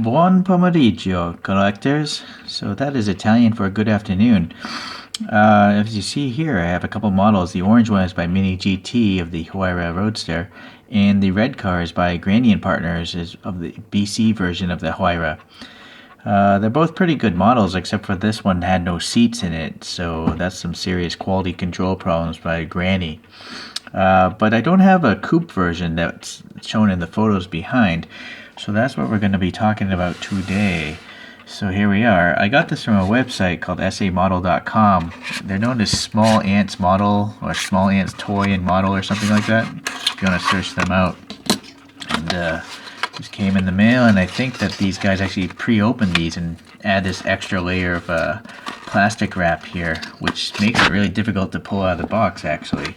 Buon pomeriggio, collectors. So that is Italian for good afternoon. As you see here, I have a couple models. The orange one is by Mini GT of the Huayra Roadster, and the red car is by Grandy and Partners is of the BC version of the Huayra. They're both pretty good models, except for this one had no seats in it, so that's some serious quality control problems by Granny. But I don't have a coupe version that's shown in the photos behind, so that's what we're going to be talking about today. So here we are. I got this from a website called samodel.com. They're known as Small Ants Model or Small Ants Toy and Model or something like that, if you want to search them out. And this came in the mail, and I think that these guys actually pre-opened these and add this extra layer of plastic wrap here, which makes it really difficult to pull out of the box actually.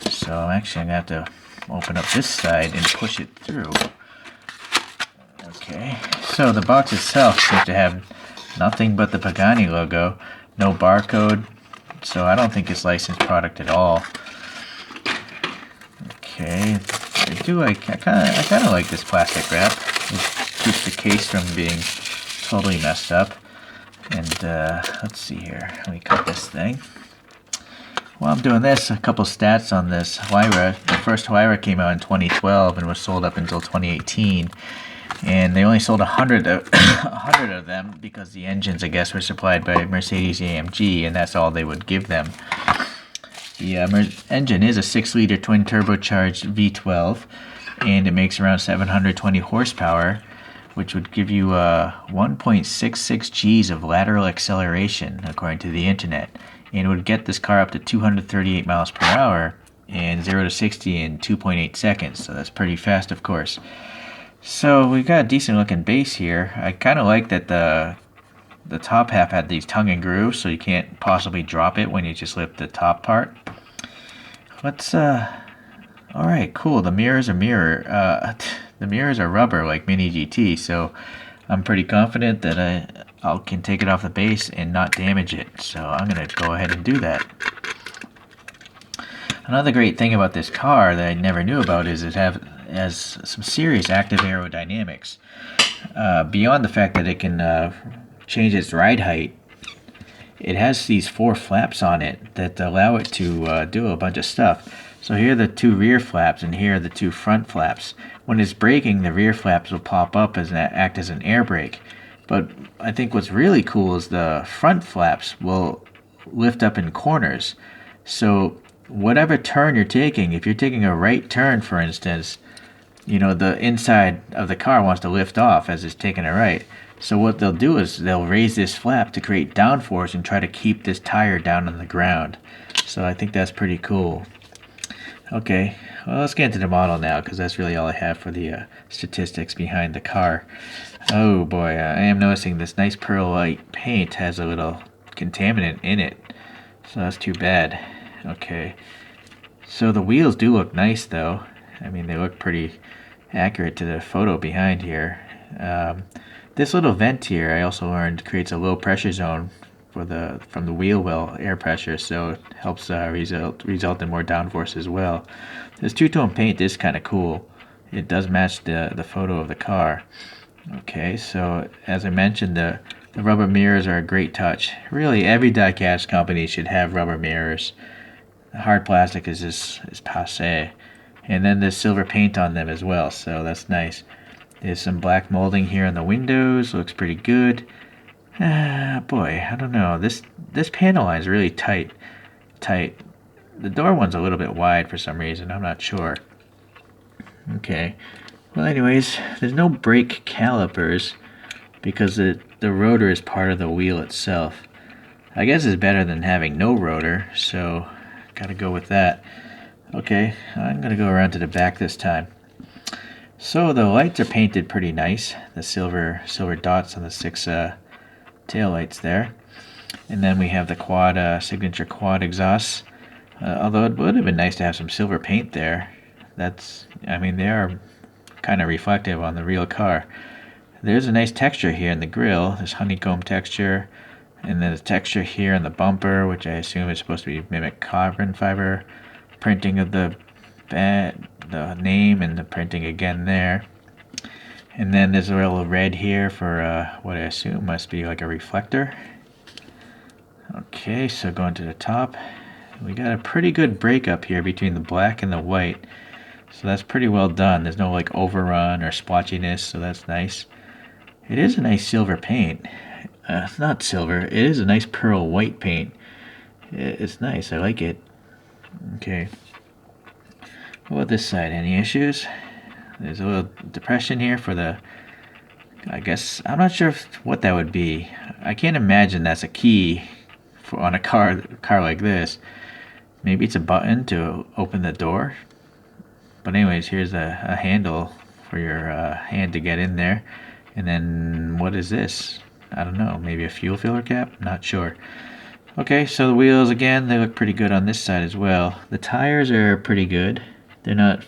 So actually I'm going to have to open up this side and push it through. Okay, so the box itself seems to have nothing but the Pagani logo, no barcode, so I don't think it's licensed product at all. Okay, I kind of like this plastic wrap. It keeps the case from being totally messed up. And let's see here, let me cut this thing. While I'm doing this, a couple stats on this Huayra. The first Huayra came out in 2012 and was sold up until 2018. And they only sold 100 of them because the engines, I guess, were supplied by Mercedes-AMG, and that's all they would give them. The engine is a 6-liter twin turbocharged V12, and it makes around 720 horsepower, which would give you 1.66 Gs of lateral acceleration, according to the internet. And it would get this car up to 238 miles per hour and 0 to 60 in 2.8 seconds, so that's pretty fast, of course. So we've got a decent looking base here. I kind of like that the top half had these tongue and grooves, so you can't possibly drop it when you just lift the top part. Let's alright, cool. The mirrors are the mirrors are rubber like Mini GT, so I'm pretty confident that I can take it off the base and not damage it. So I'm gonna go ahead and do that. Another great thing about this car that I never knew about is it has some serious active aerodynamics. Beyond the fact that it can change its ride height, it has these 4 flaps on it that allow it to do a bunch of stuff. So here are the 2 rear flaps, and here are the 2 front flaps. When it's braking, the rear flaps will pop up and act as an air brake. But I think what's really cool is the front flaps will lift up in corners. So whatever turn you're taking, if you're taking a right turn, for instance, you know, the inside of the car wants to lift off as it's taking a right. So what they'll do is they'll raise this flap to create downforce and try to keep this tire down on the ground. So I think that's pretty cool. Okay, well, let's get into the model now, because that's really all I have for the statistics behind the car. Oh boy, I am noticing this nice pearl white paint has a little contaminant in it, so that's too bad. Okay, so the wheels do look nice though. I mean, they look pretty accurate to the photo behind here. This little vent here, I also learned, creates a low pressure zone from the wheel well air pressure, so it helps result in more downforce as well. This two-tone paint is kind of cool. It does match the photo of the car. Okay, so as I mentioned, the rubber mirrors are a great touch. Really, every diecast company should have rubber mirrors. The hard plastic is passé. And then there's silver paint on them as well, so that's nice. There's some black molding here on the windows, looks pretty good. Boy, I don't know. This panel line is really tight. The door one's a little bit wide for some reason. I'm not sure. Okay. Well, anyways, there's no brake calipers because the rotor is part of the wheel itself. I guess it's better than having no rotor, so gotta go with that. Okay, I'm gonna go around to the back this time. So the lights are painted pretty nice. The silver dots on the 6 tail lights there, and then we have the signature quad exhausts. Although it would have been nice to have some silver paint there. I mean, they are kind of reflective on the real car. There's a nice texture here in the grille. This honeycomb texture, and then the texture here in the bumper, which I assume is supposed to mimic carbon fiber printing of the name, and the printing again there. And then there's a little red here for what I assume must be like a reflector. Okay, so going to the top, we got a pretty good breakup here between the black and the white. So that's pretty well done. There's no like overrun or splotchiness, so that's nice. It is a nice silver paint. Not silver, it is a nice pearl white paint. It's nice, I like it. Okay. What about this side? Any issues? There's a little depression here for the, I guess, I'm not sure what that would be. I can't imagine that's a key for on a car like this. Maybe it's a button to open the door. But anyways, here's a handle for your hand to get in there. And then what is this? I don't know, maybe a fuel filler cap? Not sure. Okay, so the wheels again, they look pretty good on this side as well. The tires are pretty good. They're not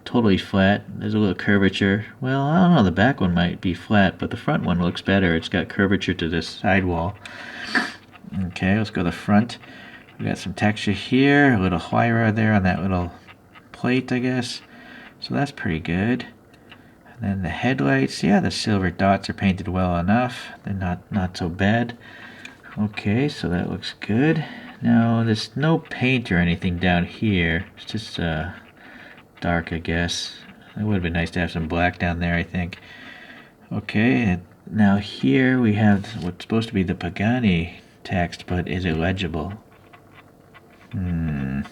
totally flat. There's a little curvature. Well, I don't know, the back one might be flat, but the front one looks better. It's got curvature to this sidewall. Okay, let's go to the front. We got some texture here, a little Huayra there on that little plate, I guess. So that's pretty good. And then the headlights, yeah, the silver dots are painted well enough. They're not so bad. Okay, so that looks good. Now, there's no paint or anything down here. It's just dark, I guess. It would have been nice to have some black down there, I think. Okay, now here we have what's supposed to be the Pagani text, but is it legible? No,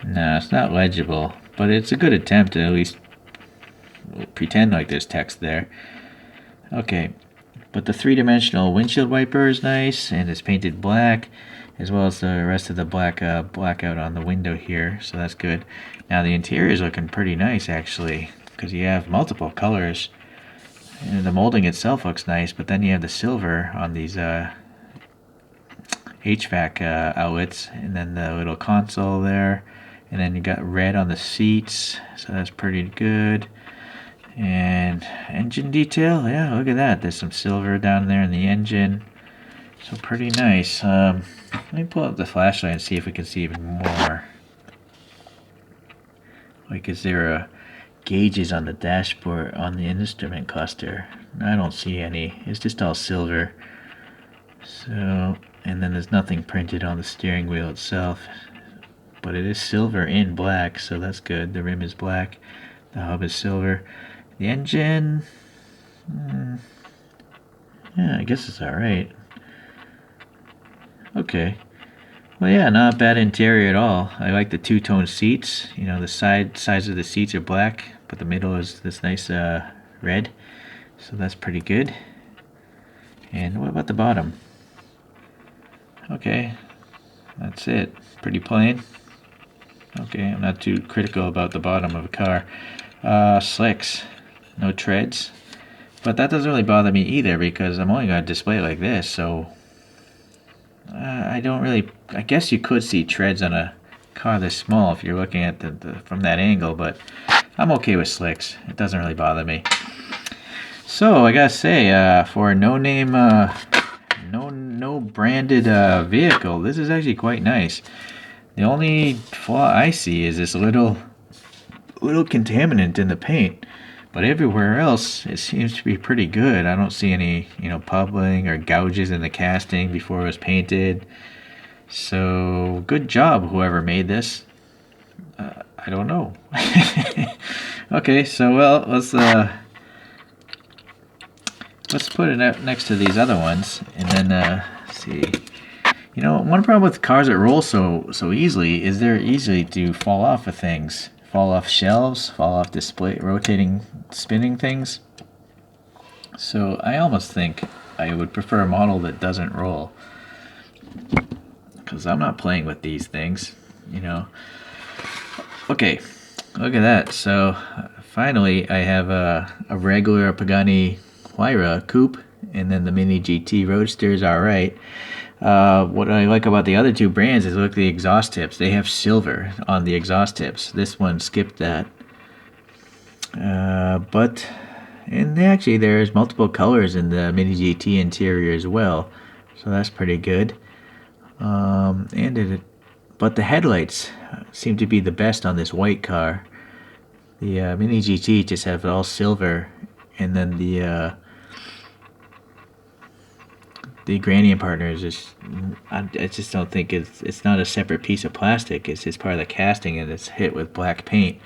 it's not legible, but it's a good attempt to at least pretend like there's text there. Okay, but the three-dimensional windshield wiper is nice, and it's painted black, as well as the rest of the blackout on the window here, so that's good. Now the interior is looking pretty nice, actually, because you have multiple colors. And the molding itself looks nice, but then you have the silver on these HVAC outlets, and then the little console there, and then you got red on the seats, so that's pretty good. And engine detail, yeah, look at that. There's some silver down there in the engine, so pretty nice. Let me pull up the flashlight and see if we can see even more. Like, is there gauges on the dashboard on the instrument cluster? I don't see any. It's just all silver. So, and then there's nothing printed on the steering wheel itself, but it is silver in black, so that's good. The rim is black, the hub is silver. The engine, yeah, I guess it's alright. Okay. Well, yeah, not a bad interior at all. I like the two-tone seats. You know, the sides of the seats are black, but the middle is this nice red. So that's pretty good. And what about the bottom? Okay, that's it. Pretty plain. Okay, I'm not too critical about the bottom of a car. Slicks. No treads, but that doesn't really bother me either because I'm only going to display it like this, so I don't really, I guess you could see treads on a car this small if you're looking at the from that angle, but I'm okay with slicks. It doesn't really bother me. So I gotta say, for a no-name, no branded vehicle, this is actually quite nice. The only flaw I see is this little contaminant in the paint. But everywhere else, it seems to be pretty good. I don't see any, pubbling or gouges in the casting before it was painted. So, good job, whoever made this. I don't know. Okay, so, well, let's put it next to these other ones, and then, see. One problem with cars that roll so easily is they're easy to fall off of things. Fall off shelves, fall off display, rotating, spinning things. So I almost think I would prefer a model that doesn't roll, because I'm not playing with these things, Okay, look at that. So finally I have a regular Pagani Huayra coupe, and then the Mini GT Roadster is alright. What I like about the other two brands is look at the exhaust tips. They have silver on the exhaust tips. This one skipped that. And actually there's multiple colors in the Mini GT interior as well. So that's pretty good. But the headlights seem to be the best on this white car. The Mini GT just have all silver, and then the gradient partner is just, I just don't think it's not a separate piece of plastic. It's just part of the casting, and it's hit with black paint.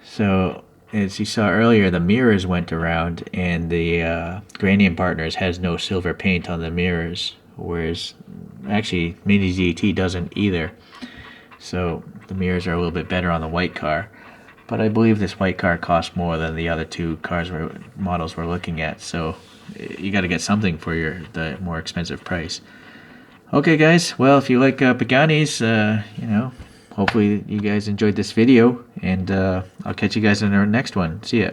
So as you saw earlier, the mirrors went around, and the gradient partners has no silver paint on the mirrors, whereas actually Mini GT doesn't either. So the mirrors are a little bit better on the white car. But I believe this white car costs more than the other two models we're looking at. So you got to get something for the more expensive price. Okay, guys. Well, if you like Paganis, hopefully you guys enjoyed this video, and I'll catch you guys in our next one. See ya.